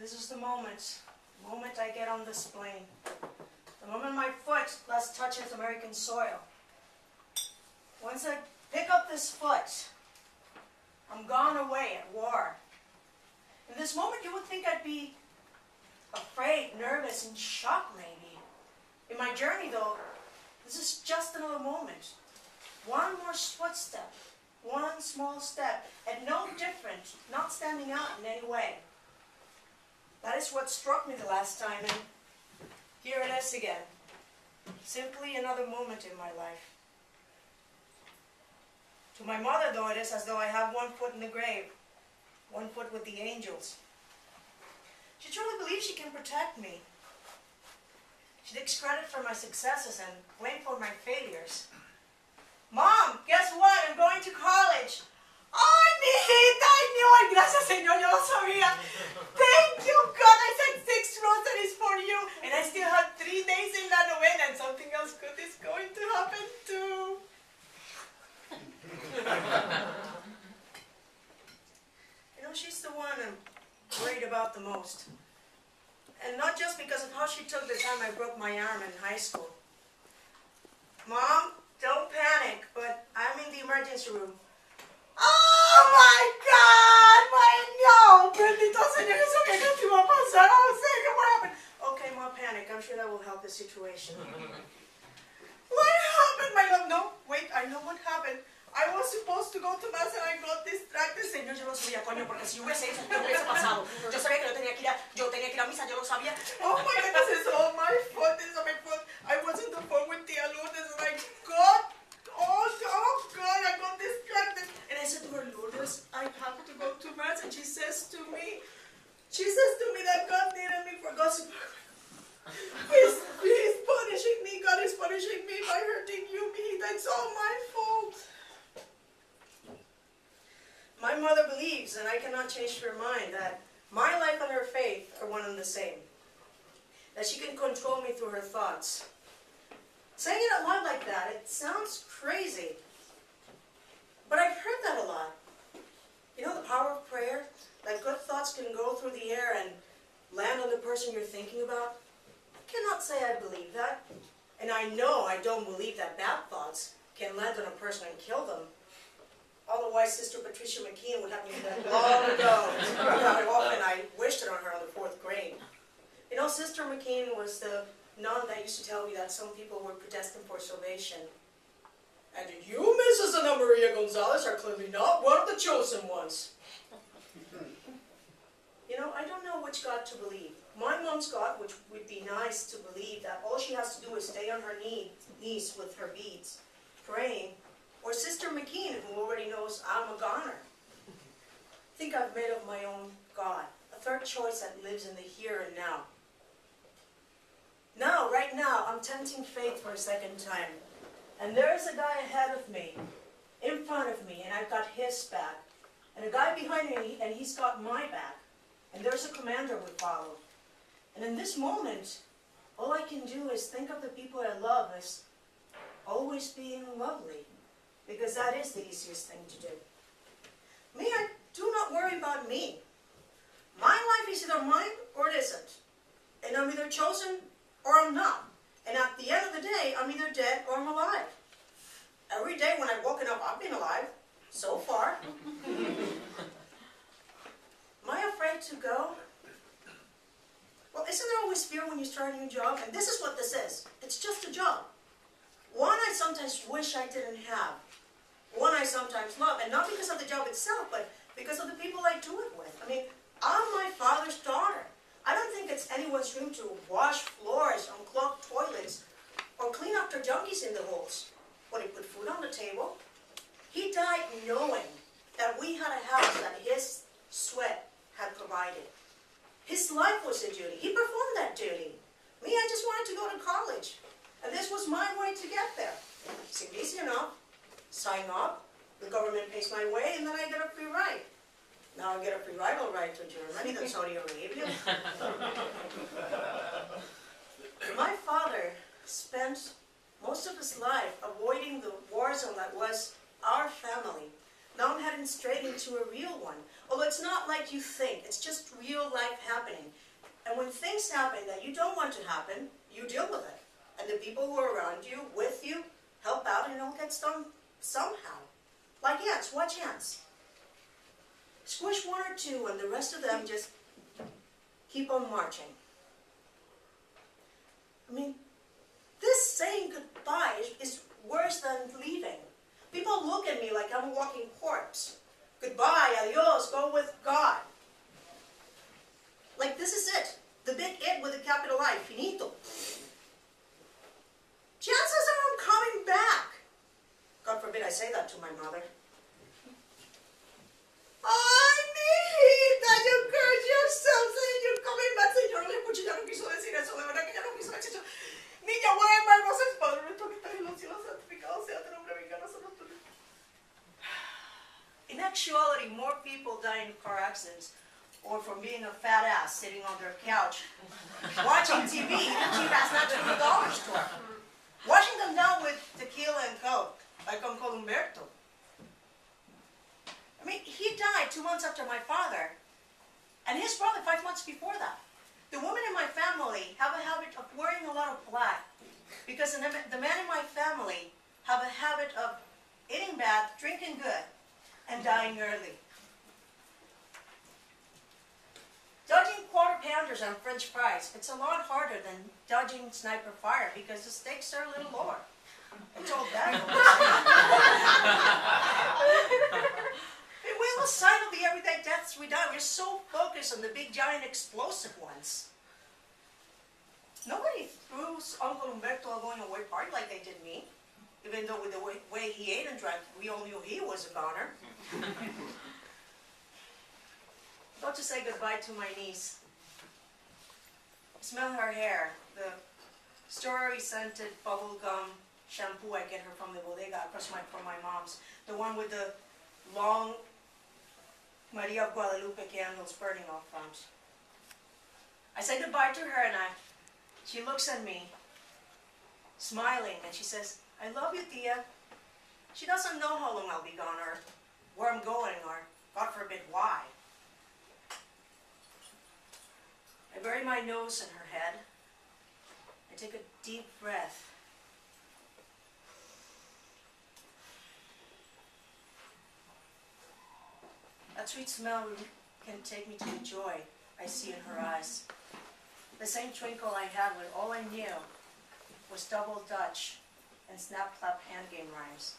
This is the moment I get on this plane. The moment my foot last touches American soil. Once I pick up this foot, I'm gone away at war. In this moment, you would think I'd be afraid, nervous, and shocked, maybe. In my journey, though, this is just another moment. One more footstep, one small step, and no different, not standing out in any way. That is what struck me the last time, and here it is again. Simply another moment in my life. To my mother, though, it is as though I have one foot in the grave, one foot with the angels. She truly believes she can protect me. She takes credit for my successes and blame for my failures. Mom, guess what? I'm going to college. ¡Ay, mijita! I knew it. Gracias, Señor. Yo lo sabía. Thank you, God. I said 6 rosaries for you. And I still have 3 days in la novena, and something else good is going to happen too. You know, she's the one I'm worried about the most. And not just because of how she took the time I broke my arm in high school. Mom, don't panic, but I'm in the emergency room. Oh my God! No! Bendito Señor, eso que te iba a pasar. Oh, Señor, what happened? Okay, Mom, panic. I'm sure that will help the situation. What happened, my love? No, wait, I know what happened. I was supposed to go to mass and I got distracted. Señor, yo lo sabía, coño, porque si hubiese hecho, ¿qué hubiese pasado? Yo sabía que yo tenía que ir a misa, yo lo sabía. Oh my goodness, it's all my fault. It's all my fault. I was on the phone with Tia Lourdes and I got, oh God, I got distracted. And I said to her, Lourdes, I have to go to mass. And she says to me that God needed me for God's He's punishing me. God is punishing me by hurting you, mijita. It's all my fault. My mother believes, and I cannot change her mind, that my life and her faith are one and the same. That she can control me through her thoughts. Saying it out loud like that, it sounds crazy. But I've heard that a lot. You know the power of prayer? That good thoughts can go through the air and land on the person you're thinking about? I cannot say I believe that. And I know I don't believe that bad thoughts can land on a person and kill them. Otherwise, Sister Patricia McKeon would have me dead long ago. How often I wished it on her in the 4th grade. You know, Sister McKeon was the nun that used to tell me that some people were predestined for salvation. And you, Mrs. Ana Maria Gonzalez, are clearly not one of the chosen ones. You know, I don't know which God to believe. My mom's God, which would be nice to believe that all she has to do is stay on her knees with her beads, praying. Or Sister McKean, who already knows I'm a goner. I think I've made up my own God, a third choice that lives in the here and now. Now, right now, I'm tempting fate for a second time. And there's a guy ahead of me, in front of me, and I've got his back. And a guy behind me, and he's got my back. And there's a commander we follow. And in this moment, all I can do is think of the people I love as always being lovely. Because that is the easiest thing to do. Me, I do not worry about me. My life is either mine or it isn't. And I'm either chosen or I'm not. And at the end of the day, I'm either dead or I'm alive. Every day when I've woken up, I've been alive. So far. Am I afraid to go? Well, isn't there always fear when you start a new job? And this is what this is. It's just a job. One I sometimes wish I didn't have. One I sometimes love. And not because of the job itself, but because of the people I do it with. I mean, I'm my father's daughter. I don't think it's anyone's dream to wash floors, unclog toilets, or clean up their junkies in the holes. But he put food on the table. He died knowing that we had a house that his sweat had provided. His life was a duty. He performed that duty. Me, I just wanted to go to college. And this was my way to get there. Seemed easy enough. Sign up, the government pays my way, and then I get a free ride. Now I get a free ride all right to Germany, then Saudi Arabia. My father spent most of his life avoiding the war zone that was our family. Now I'm heading straight into a real one. Although it's not like you think, it's just real life happening. And when things happen that you don't want to happen, you deal with it. And the people who are around you, with you, help out, and it all gets done somehow. Like ants, watch ants. Squish one or two and the rest of them just keep on marching. I mean, this saying goodbye is worse than leaving. People look at me like I'm a walking corpse. Goodbye, adios, go with God. Like this is it. The big it with a capital I, finito. Chances are I'm coming back. God forbid I say that to my mother. Ay, mijita, you curse yourself saying you're coming back. Señor, le escuché, ya no quiso decir eso. De verdad que ya no quiso decir eso. Niña, vuelva, hermoso es Padre nuestro que estás en los cielos, santificado sea tu nombre, venga a nosotros tu. In actuality, more people die in car accidents or from being a fat ass sitting on their couch, watching TV, eating cheap ass nachos in the dollar store, washing them down with tequila and coke, like Uncle Humberto. I mean, he died 2 months after my father, and his brother 5 months before that. The women in my family have a habit of wearing a lot of black, because the men in my family have a habit of eating bad, drinking good, and dying early. Dodging quarter pounders on French fries, it's a lot harder than dodging sniper fire because the stakes are a little lower. It's all bad. We lose sight of the everyday deaths we die. We're so focused on the big, giant, explosive ones. Nobody threw Uncle Humberto a going-away party like they did me. Even though with the way he ate and drank, we all knew he was a goner. Got to say goodbye to my niece. Smell her hair, the strawberry-scented bubblegum shampoo I get her from the bodega across from my mom's. The one with the long Maria of Guadalupe candles burning off front. I say goodbye to her and she looks at me, smiling, and she says, I love you, Tia. She doesn't know how long I'll be gone or where I'm going or, God forbid, why. I bury my nose in her head. I take a deep breath. That sweet smell can take me to the joy I see in her eyes. The same twinkle I had when all I knew was double Dutch and snap-clap hand game rhymes.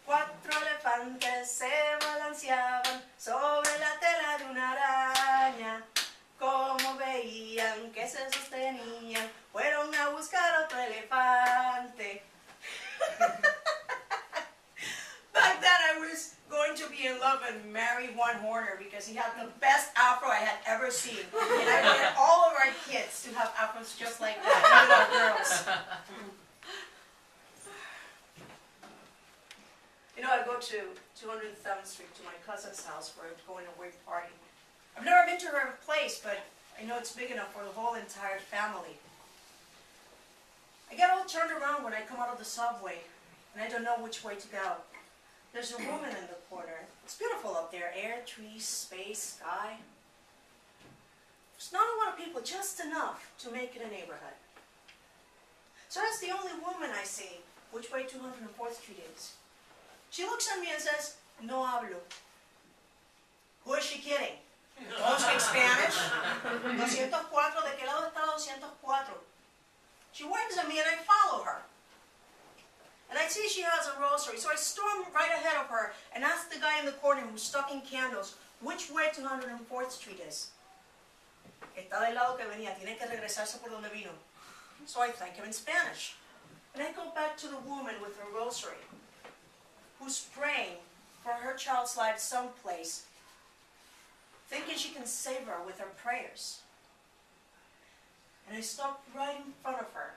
Cuatro elefantes se balanceaban sobre la tela de una araña. Como veían que se sostenían, fueron a buscar otro elefante. Back then I was going to be in love and marry one Horner because he had the best afro I had ever seen. And I wanted all of our kids to have afros just like that, even our girls. You know, I go to 207th Street to my cousin's house for a going-away party. I've never been to her place, but I know it's big enough for the whole entire family. I get all turned around when I come out of the subway, and I don't know which way to go. There's a woman in the corner. It's beautiful up there. Air, trees, space, sky. There's not a lot of people, just enough to make it a neighborhood. So that's the only woman I see, which way 204th Street is. She looks at me and says, no hablo. Who is she kidding? Don't speak Spanish? 204, ¿de qué lado está 204? She waves at me and I follow her. And I see she has a rosary, so I storm right ahead of her and ask the guy in the corner who's stocking candles which way 204th Street is. Está del lado que venía, tiene que regresarse por donde vino. So I thank him in Spanish. And I go back to the woman with her rosary, who's praying for her child's life someplace, thinking she can save her with her prayers. And I stop right in front of her.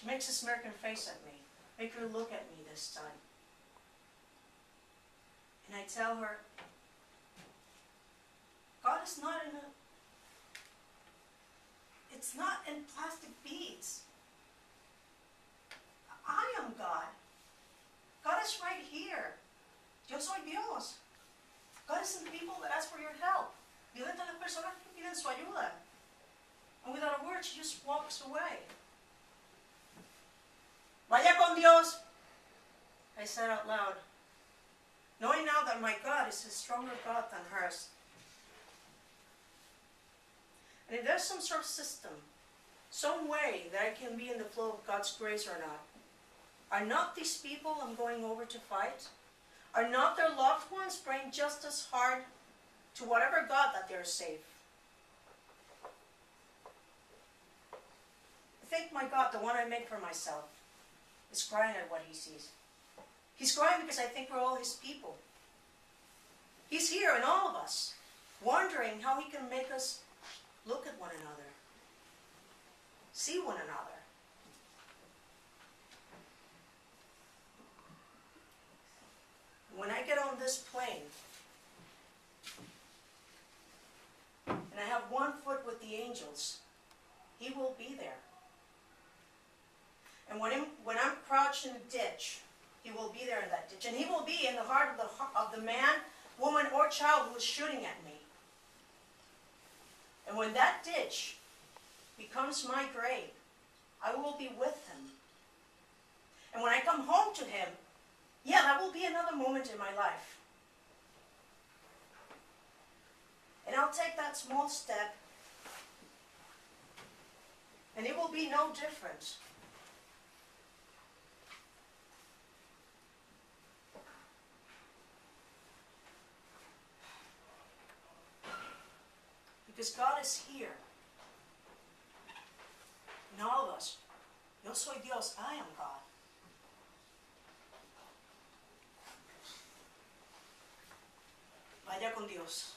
She makes a smirking face at me. Make her look at me this time. And I tell her, God is not in it's not in plastic beads. I am God. God is right here. Yo soy Dios. God isn't the people that ask for your help. Violenta a las personas que piden su ayuda. And without a word, she just walks away. Vaya con Dios, I said out loud, knowing now that my God is a stronger God than hers. And if there's some sort of system, some way that I can be in the flow of God's grace or not, are not these people I'm going over to fight? Are not their loved ones praying just as hard to whatever God that they're safe? I think my God, the one I make for myself, is crying at what he sees. He's crying because I think we're all his people. He's here in all of us, wondering how he can make us look at one another, see one another. When I get on this plane, and I have one foot with the angels, he will be there. And when I'm crouched in a ditch, he will be there in that ditch. And he will be in the heart of the man, woman, or child who is shooting at me. And when that ditch becomes my grave, I will be with him. And when I come home to him, yeah, that will be another moment in my life. And I'll take that small step, and it will be no different. Because God is here. In all of us. Yo soy Dios, I am God. Vaya con Dios.